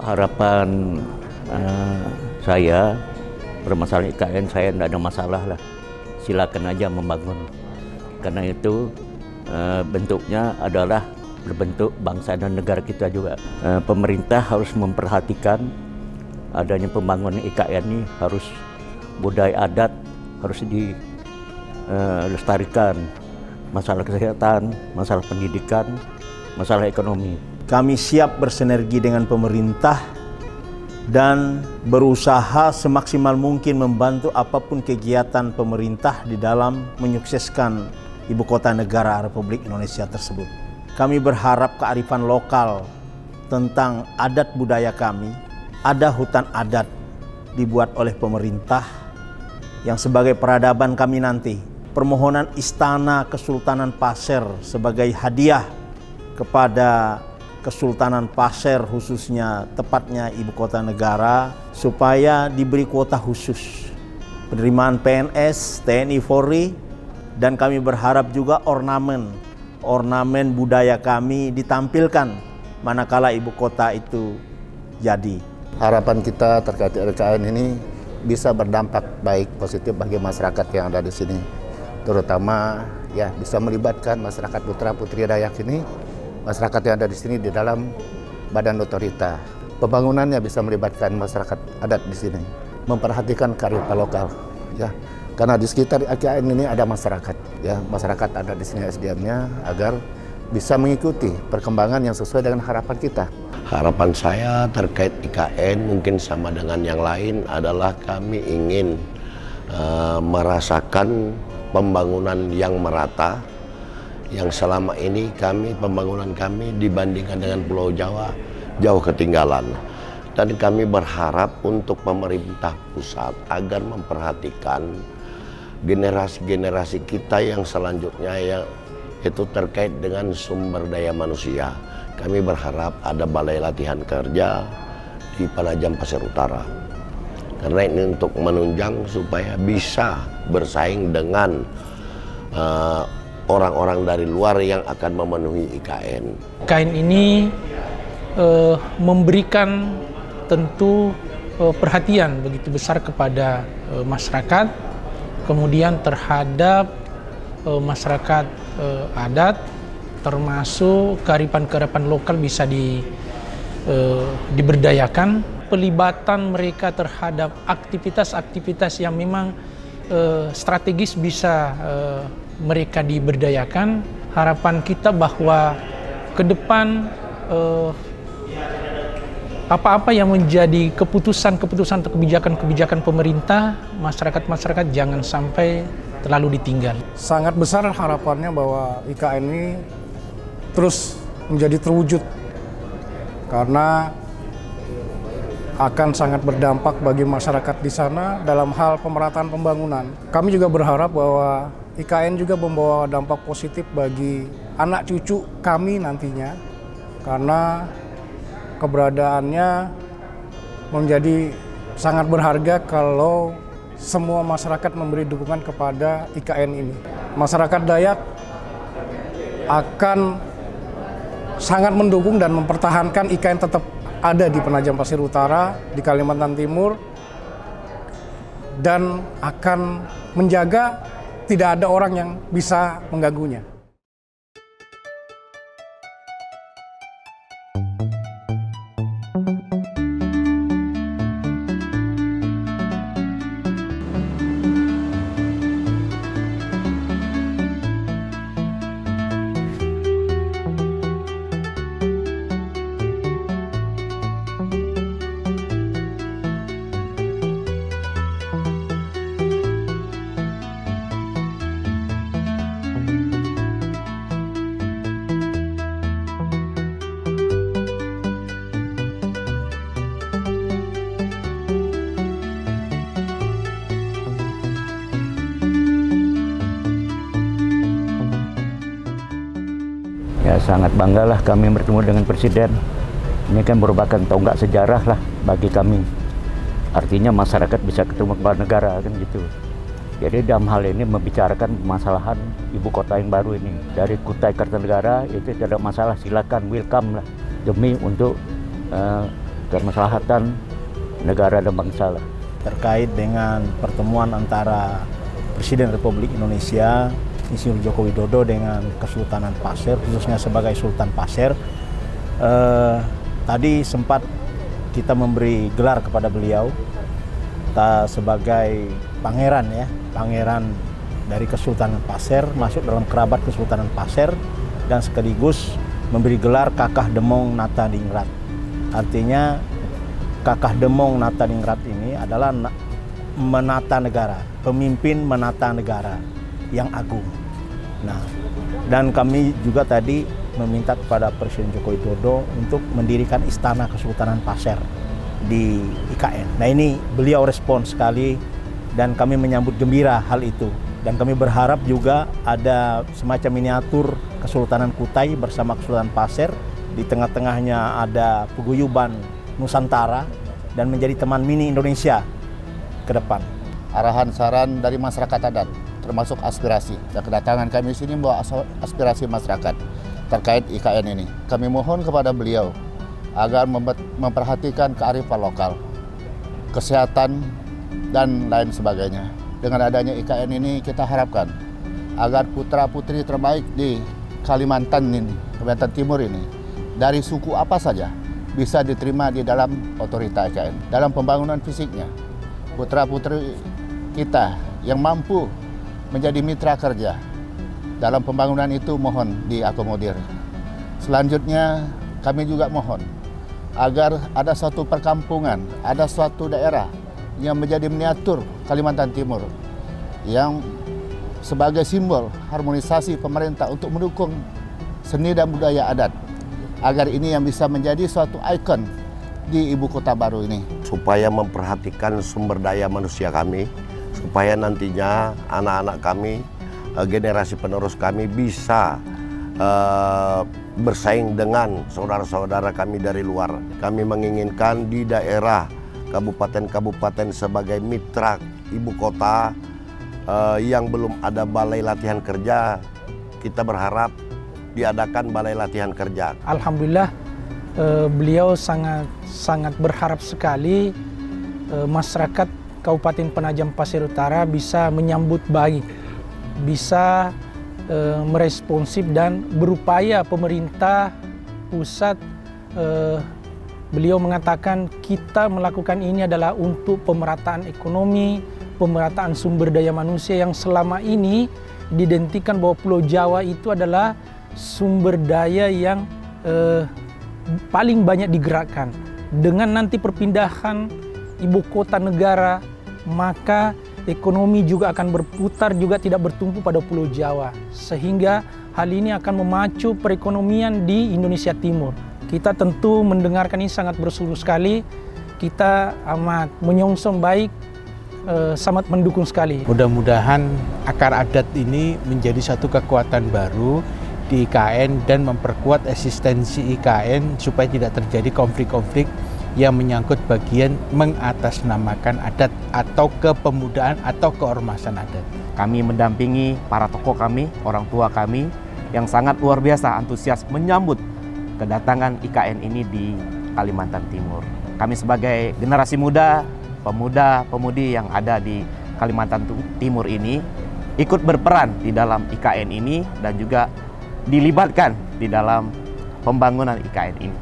harapan saya bermasalah IKN, saya tidak ada masalah lah, silakan aja membangun. Karena itu bentuknya adalah berbentuk bangsa dan negara kita juga. Pemerintah harus memperhatikan adanya pembangunan IKN ini, harus budaya adat harus dilestarikan, masalah kesehatan, masalah pendidikan, masalah ekonomi. Kami siap bersinergi dengan pemerintah dan berusaha semaksimal mungkin membantu apapun kegiatan pemerintah di dalam menyukseskan ibu kota negara Republik Indonesia tersebut. Kami berharap kearifan lokal tentang adat budaya kami, ada hutan adat dibuat oleh pemerintah yang sebagai peradaban kami nanti. Permohonan Istana Kesultanan Pasir sebagai hadiah kepada Kesultanan Pasir, khususnya tepatnya ibu kota negara, supaya diberi kuota khusus penerimaan PNS, TNI, Polri, dan kami berharap juga ornamen budaya kami ditampilkan manakala ibu kota itu jadi. Harapan kita terkait IKN ini bisa berdampak baik positif bagi masyarakat yang ada di sini, terutama ya bisa melibatkan masyarakat putra putri Dayak ini, masyarakat yang ada di sini di dalam badan otorita. Pembangunannya bisa melibatkan masyarakat adat di sini, memperhatikan kearifan lokal, ya. Karena di sekitar IKN ini ada masyarakat, ya. Masyarakat ada di sini SDM-nya agar bisa mengikuti perkembangan yang sesuai dengan harapan kita. Harapan saya terkait IKN mungkin sama dengan yang lain adalah kami ingin merasakan pembangunan yang merata. Yang selama ini pembangunan kami dibandingkan dengan Pulau Jawa jauh ketinggalan. Dan kami berharap untuk pemerintah pusat agar memperhatikan generasi-generasi kita yang selanjutnya yang itu terkait dengan sumber daya manusia. Kami berharap ada balai latihan kerja di Penajam Pasir Utara. Karena ini untuk menunjang supaya bisa bersaing dengan orang-orang dari luar yang akan memenuhi IKN. IKN ini memberikan tentu perhatian begitu besar kepada masyarakat, kemudian terhadap masyarakat adat, termasuk kearifan-kearifan lokal bisa diberdayakan. Pelibatan mereka terhadap aktivitas-aktivitas yang memang strategis bisa mereka diberdayakan. Harapan kita bahwa ke depan apa-apa yang menjadi keputusan-keputusan atau kebijakan-kebijakan pemerintah, masyarakat-masyarakat jangan sampai terlalu ditinggal. Sangat besar harapannya bahwa IKN ini terus menjadi terwujud karena akan sangat berdampak bagi masyarakat di sana dalam hal pemerataan pembangunan. Kami juga berharap bahwa IKN juga membawa dampak positif bagi anak cucu kami nantinya, karena keberadaannya menjadi sangat berharga kalau semua masyarakat memberi dukungan kepada IKN ini. Masyarakat Dayak akan sangat mendukung dan mempertahankan IKN tetap ada di Penajam Pasir Utara, di Kalimantan Timur, dan akan menjaga tidak ada orang yang bisa mengganggunya. Ya, sangat bangga lah kami bertemu dengan Presiden. Ini kan merupakan tonggak sejarah lah bagi kami. Artinya masyarakat bisa ketemu kepala negara kan gitu. Jadi dalam hal ini membicarakan permasalahan ibu kota yang baru ini. Dari Kutai Kartanegara itu tidak ada masalah, silakan welcome lah. Demi untuk kemaslahatan negara dan bangsa lah. Terkait dengan pertemuan antara Presiden Republik Indonesia Insinyur Joko Widodo dengan Kesultanan Pasir, khususnya sebagai Sultan Pasir, tadi sempat kita memberi gelar kepada beliau sebagai pangeran ya, pangeran dari Kesultanan Pasir, masuk dalam kerabat Kesultanan Pasir, dan sekaligus memberi gelar Kakah Demong Nata Dingrat. Artinya Kakah Demong Nata Dingrat ini adalah menata negara, pemimpin menata negara yang agung. Nah, dan kami juga tadi meminta kepada Presiden Joko Widodo untuk mendirikan Istana Kesultanan Pasir di IKN. Nah, ini beliau respon sekali dan kami menyambut gembira hal itu. Dan kami berharap juga ada semacam miniatur Kesultanan Kutai bersama Kesultanan Pasir. Di tengah-tengahnya ada paguyuban Nusantara dan menjadi teman mini Indonesia ke depan. Arahan saran dari masyarakat adat, termasuk aspirasi. Dan kedatangan kami sini membawa aspirasi masyarakat terkait IKN ini. Kami mohon kepada beliau agar memperhatikan kearifan lokal, kesehatan, dan lain sebagainya. Dengan adanya IKN ini kita harapkan agar putra-putri terbaik di Kalimantan ini, Kalimantan Timur ini, dari suku apa saja, bisa diterima di dalam otorita IKN. Dalam pembangunan fisiknya, putra-putri kita yang mampu menjadi mitra kerja dalam pembangunan itu mohon diakomodir. Selanjutnya kami juga mohon agar ada suatu perkampungan, ada suatu daerah yang menjadi miniatur Kalimantan Timur yang sebagai simbol harmonisasi pemerintah untuk mendukung seni dan budaya adat, agar ini yang bisa menjadi suatu ikon di ibu kota baru ini. Supaya memperhatikan sumber daya manusia kami, supaya nantinya anak-anak kami, generasi penerus kami bisa bersaing dengan saudara-saudara kami dari luar. Kami menginginkan di daerah kabupaten-kabupaten sebagai mitra ibu kota yang belum ada balai latihan kerja, kita berharap diadakan balai latihan kerja. Alhamdulillah, beliau sangat berharap sekali masyarakat Kabupaten Penajam Pasir Utara bisa menyambut baik, bisa meresponsif dan berupaya pemerintah pusat. Beliau mengatakan kita melakukan ini adalah untuk pemerataan ekonomi, pemerataan sumber daya manusia yang selama ini diidentikan bahwa Pulau Jawa itu adalah sumber daya yang paling banyak digerakkan. Dengan nanti perpindahan ibu kota negara, maka ekonomi juga akan berputar, juga tidak bertumpu pada Pulau Jawa. Sehingga hal ini akan memacu perekonomian di Indonesia Timur. Kita tentu mendengarkan ini sangat bersyukur sekali. Kita amat menyongsong baik, sangat mendukung sekali. Mudah-mudahan akar adat ini menjadi satu kekuatan baru di IKN dan memperkuat eksistensi IKN supaya tidak terjadi konflik-konflik yang menyangkut bagian mengatasnamakan adat atau kepemudaan atau keormasan adat. Kami mendampingi para tokoh kami, orang tua kami yang sangat luar biasa antusias menyambut kedatangan IKN ini di Kalimantan Timur. Kami sebagai generasi muda, pemuda-pemudi yang ada di Kalimantan Timur ini ikut berperan di dalam IKN ini dan juga dilibatkan di dalam pembangunan IKN ini.